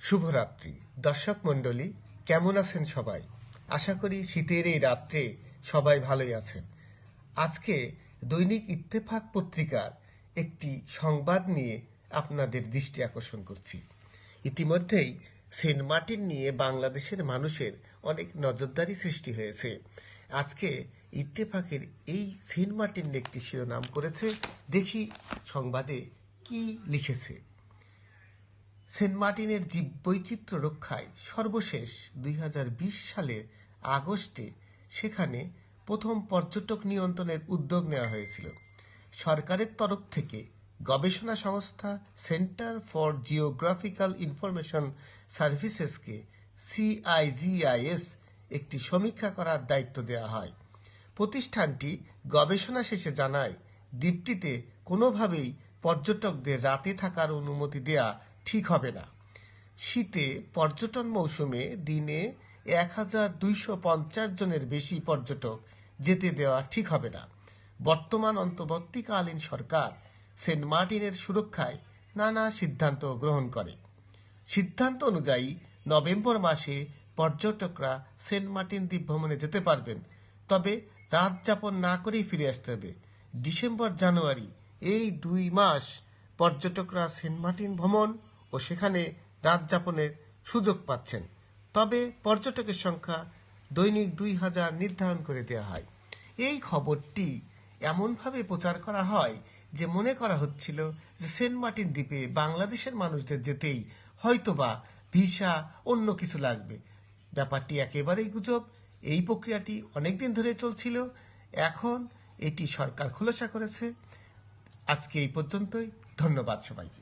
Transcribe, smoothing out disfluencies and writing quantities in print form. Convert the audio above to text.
শুভরাত্রি দর্শক মণ্ডলী, কেমন আছেন সবাই? আশা করি শীতের এই রাত্রে সবাই ভালোই আছেন। আজকে দৈনিক ইত্তেফাক পত্রিকার একটি সংবাদ নিয়ে আপনাদের দৃষ্টি আকর্ষণ করছি। ইতিমধ্যেই সেন্ট মার্টিন নিয়ে বাংলাদেশের মানুষের অনেক নজরদারি সৃষ্টি হয়েছে। আজকে ইত্তেফাকের এই সেন্ট মার্টিন একটি শিরোনাম করেছে, দেখি সংবাদে কি লিখেছে। সেন্ট মার্টিনের জীববৈচিত্র্য রক্ষায় সর্বশেষ 2020 সালের আগস্টে সেখানে প্রথম পর্যটক নিয়ন্ত্রণের উদ্যোগ নেওয়া হয়েছিল। সরকারের তরফ থেকে গবেষণা সংস্থা সেন্টার ফর জিওগ্রাফিক্যাল ইনফরমেশন সার্ভিসেসকে CIGIS একটি সমীক্ষা করার দায়িত্ব দেওয়া হয়। প্রতিষ্ঠানটি গবেষণা শেষে জানায়, দ্বীপটিতে কোনোভাবেই পর্যটকদের রাতে থাকার অনুমতি দেয়া ঠিক হবে না। শীতে পর্যটন মৌসুমে দিনে 1250 জনের বেশি পর্যটক যেতে দেওয়া ঠিক হবে না। বর্তমান অন্তর্বর্তীকালীন সরকার সেন্ট মার্টিনের সুরক্ষায় নানা সিদ্ধান্ত গ্রহণ করে। সিদ্ধান্ত অনুযায়ী নভেম্বর মাসে পর্যটকরা সেন্ট মার্টিন দ্বীপ ভ্রমণে যেতে পারবেন, তবে রাত যাপন না করেই ফিরে আসতে হবে। ডিসেম্বর জানুয়ারি এই 2 মাস পর্যটকরা সেন্ট মার্টিন ভ্রমণ ও সেখানে রাত যাপনের সুযোগ পাচ্ছেন, তবে পর্যটকের সংখ্যা দৈনিক 2000 নির্ধারণ করে দেওয়া হয়। এই খবরটি এমনভাবে প্রচার করা হয় যে মনে করা হচ্ছিল যে সেন্ট মার্টিন দ্বীপে বাংলাদেশের মানুষদের যেতেই হয়তোবা ভিসা অন্য কিছু লাগবে। ব্যাপারটি একেবারেই গুজব। এই প্রক্রিয়াটি অনেকদিন ধরে চলছিল, এখন এটি সরকার খোলাসা করেছে। আজকে এই পর্যন্তই। ধন্যবাদ সবাইকে।